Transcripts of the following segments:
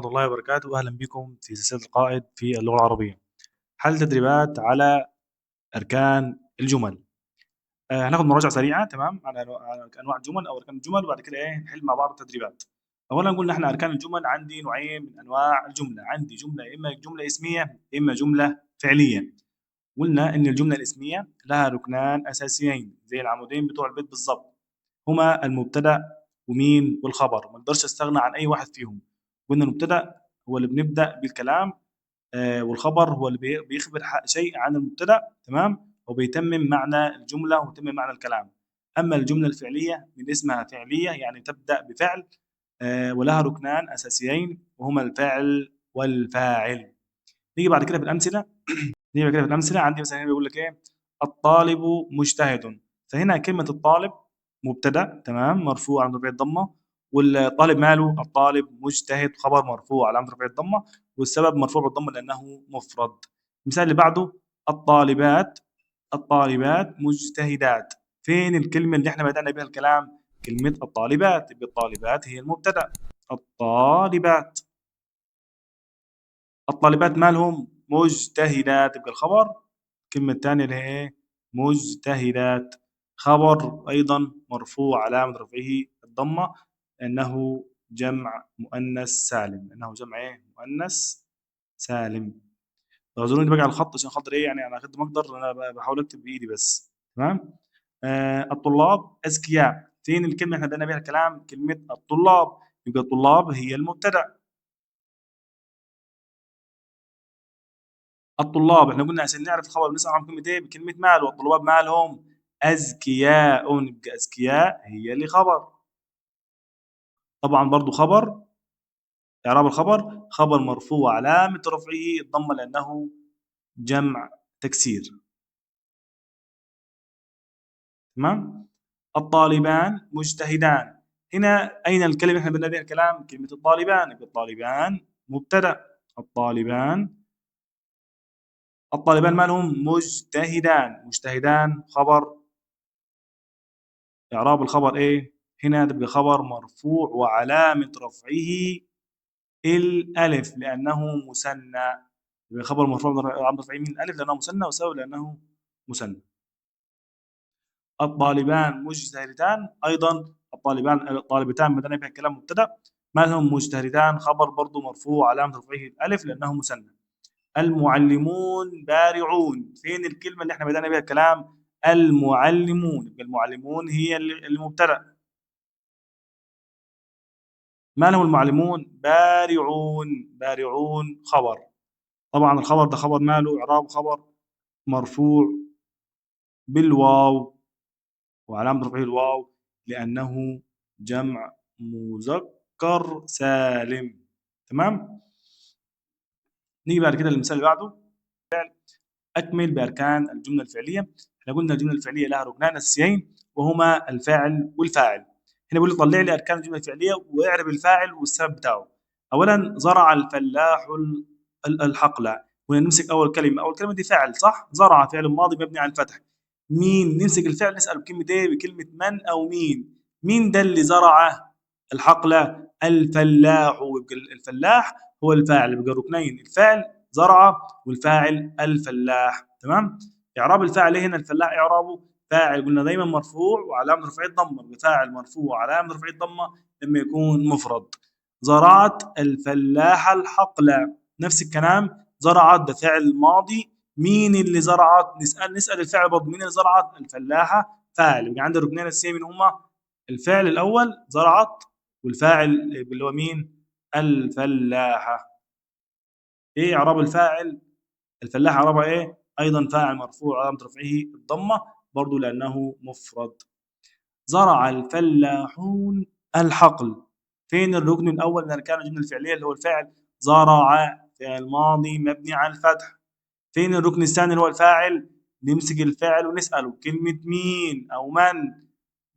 ورحمة الله وبركاته. أهلا بكم في سلسلة القائد في اللغة العربية. حل تدريبات على أركان الجمل. هناخد مراجعة سريعة تمام على أنواع الجمل أو أركان الجمل، وبعد كده نحل مع بعض التدريبات. أولا قلنا إحنا أركان الجمل عندي نوعين من أنواع الجملة، عندي جملة إما جملة اسمية إما جملة فعلية. قلنا إن الجملة الاسمية لها ركنان أساسيين زي العمودين بتوع البيت بالظبط، هما المبتدأ ومين والخبر. ما اقدرش استغنى عن اي واحد فيهم. قلنا المبتدأ هو اللي بنبدأ بالكلام، والخبر هو اللي بيخبر شيء عن المبتدأ تمام، وبيتمم معنى الجملة ويتمم معنى الكلام. اما الجملة الفعلية من اسمها فعلية يعني تبدأ بفعل، ولها ركنان اساسيين وهما الفاعل والفاعل. نيجي بعد كده بالامثله. عندي مثلا هنا بيقول لك الطالب مجتهد. فهنا كلمه الطالب مبتدا تمام مرفوع على رفع الضمه، والطالب ماله الطالب مجتهد خبر مرفوع على رفع الضمه، والسبب مرفوع بالضمه لانه مفرد. المثال اللي بعده الطالبات مجتهدات. فين الكلمه اللي احنا بدأنا بها الكلام؟ كلمه الطالبات. يبقى الطالبات هي المبتدا. الطالبات مالهم مجتهدات، يبقى الخبر الكلمة الثانية اللي هي مجتهدات، خبر أيضا مرفوع علامة رفعه الضمة لأنه جمع مؤنث سالم، مؤنث سالم. اعذروني بقى على الخط عشان خاطر يعني أنا قد ما أقدر أنا بحاول أكتب بإيدي بس تمام. الطلاب أذكياء. فين الكلمة احنا بدأنا بها الكلام؟ كلمة الطلاب. يبقى الطلاب هي المبتدأ. الطلاب احنا قلنا عشان نعرف الخبر بنسأل عن كلمة ايه؟ بكلمة مال، والطلاب مالهم أذكياء. يبقى أذكياء هي اللي خبر. طبعا برضو خبر، إعراب الخبر خبر مرفوع علامة رفعه الضمة لأنه جمع تكسير. تمام. الطالبان مجتهدان. هنا أين الكلمة احنا بدنا بها الكلام؟ كلمة الطالبان. يبقى الطالبان مبتدأ. الطالبان مالهم مجتهدان خبر. إعراب الخبر إيه؟ هنا تبقى خبر مرفوع وعلامة رفعه الألف لأنه مثنى. يبقى خبر مرفوع وعلامة رفعه من الألف لأنه مثنى، وسبب لأنه مثنى. الطالبان مجتهدان أيضا. الطالبتان بدنا فيها كلام مبتدأ، ما لهم مجتهدان خبر برضه مرفوع وعلامة رفعه الألف لأنه مثنى. المعلمون بارعون. فين الكلمة اللي احنا بدأنا بها الكلام؟ المعلمون. يبقى المعلمون هي المبتدأ. ما لهم المعلمون بارعون خبر. طبعا الخبر ده خبر ماله إعراب خبر مرفوع بالواو وعلامة رفعه الواو لأنه جمع مذكر سالم. تمام. نيجي بعد كده للمثال اللي بعده. أكمل بأركان الجملة الفعلية. احنا قلنا الجملة الفعلية لها ركنان أساسيين وهما الفاعل والفاعل. هنا بيقول لي طلع لي أركان الجملة الفعلية واعرب الفاعل والسبب بتاعه. أولا زرع الفلاح الحقل. ونمسك أول كلمة دي فاعل صح؟ زرع فعل ماضي مبني على الفتح. مين؟ نمسك الفعل نسأل بكلمة إيه؟ بكلمة من أو مين. مين ده اللي زرع الحقل؟ الفلاح. ويبقى الفلاح هو الفاعل، يبقى ركنين الفعل زرع والفاعل الفلاح. تمام. اعراب الفاعل هنا الفلاح اعرابه فاعل قلنا دايما مرفوع وعلامه رفعه الضمه، فاعل مرفوع وعلامه رفعه الضمه لما يكون مفرد. زرعت الفلاحه الحقل. نفس الكلام زرعت ده فعل ماضي. مين اللي زرعت؟ نسال الفعل برضه مين اللي زرعت؟ الفلاحه فاعل. يبقى عندي ركنين اساسيين من هما الفعل الاول زرعت والفاعل اللي هو مين؟ الفلاحه. ايه اعراب الفاعل؟ الفلاح اعرابها ايه؟ ايضا فاعل مرفوع علامه رفعه الضمه برضه لانه مفرد. زرع الفلاحون الحقل. فين الركن الاول من اركان الجمله الفعليه اللي هو الفاعل؟ زرع فعل ماضي مبني على الفتح. فين الركن الثاني اللي هو الفاعل؟ نمسك الفاعل ونساله كلمه مين او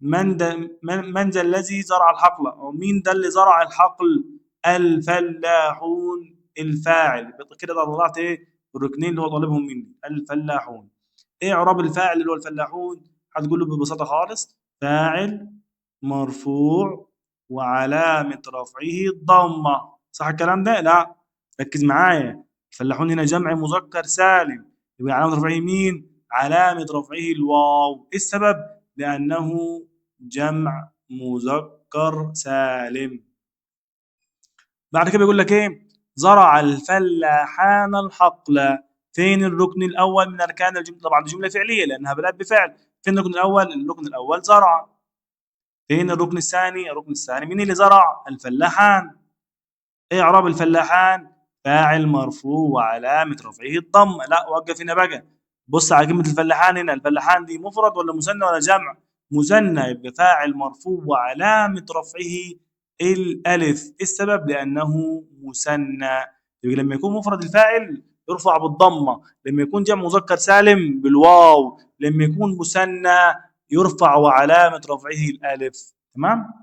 من ذا الذي زرع الحقل، او مين ده اللي زرع الحقل؟ الفلاحون الفاعل. كده طلعت ايه؟ الركنين اللي هو طالبهم مني الفلاحون. ايه اعراب الفاعل اللي هو الفلاحون؟ هتقول له ببساطه خالص فاعل مرفوع وعلامه رفعه الضمه. صح الكلام ده؟ لا، ركز معايا. الفلاحون هنا جمع مذكر سالم، يبقى علامة رفعه مين؟ علامة رفعه الواو. إيه السبب؟ لأنه جمع مذكر سالم. بعد كده بيقول لك ايه؟ زرع الفلاحان الحقل. فين الركن الاول من اركان الجمله؟ طبعا دي جمله فعليه لانها بدات بفعل. فين الركن الاول؟ الركن الاول زرع. فين الركن الثاني؟ الركن الثاني مين اللي زرع؟ الفلاحان. ايه اعراب الفلاحان؟ فاعل مرفوع وعلامه رفعه الضم. لا، وقف هنا بقى. بص على كلمه الفلاحان هنا، الفلاحان دي مفرد ولا مثنى ولا جمع؟ مثنى، يبقى فاعل مرفوع وعلامه رفعه الالف. إيه السبب؟ لانه مثنى. يبقى لما يكون مفرد الفاعل يرفع بالضمه، لما يكون جمع مذكر سالم بالواو، لما يكون مثنى يرفع وعلامه رفعه الالف. تمام؟